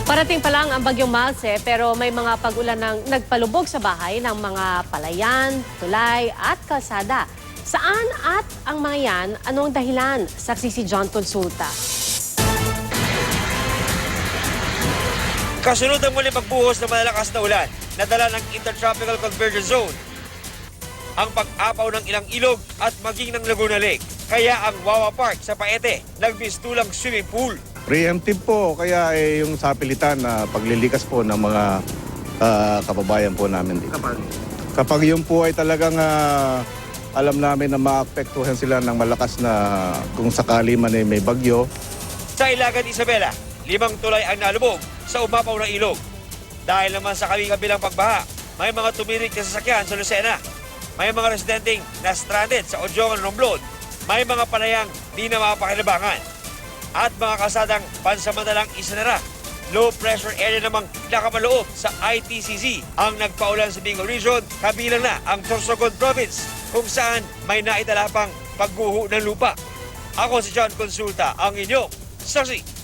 Parating pa lang ang bagyong Malse pero may mga pag-ulan ng nagpalubog sa bahay ng mga palayan, tulay at kalsada. Saan at ang mga yan, anong dahilan? Saksi si John Consulta. Kasunod ang muli pagbuhos ng malalakas na ulan na dala ng Intertropical Convergence Zone. Ang pag-apaw ng ilang ilog at maging ng Laguna Lake. Kaya ang Wawa Park sa Paete nagbistulang swimming pool. Preemptive po, kaya yung sapilitan na paglilikas po ng mga kababayan po namin dito. Kapag yun po ay talagang alam namin na maapektuhan sila ng malakas na kung sakali man ay may bagyo. Sa Ilagan Isabela, 5 tulay ang nalubog sa umapaw na ilog. Dahil naman sa kabilang pagbaha, may mga tumirik na sasakyan sa Lucena. May mga residenteng na stranded sa Odjongan, Romblon. May mga panayang di na mapakinabangan. At mga kasadang pansamantalang isinara. Low pressure area namang nakamaloob sa ITCZ ang nagpaulan sa Bicol Region, kabilang na ang Sorsogon Province kung saan may naitala pang pagguho ng lupa. Ako si John Consulta, ang inyong saksi.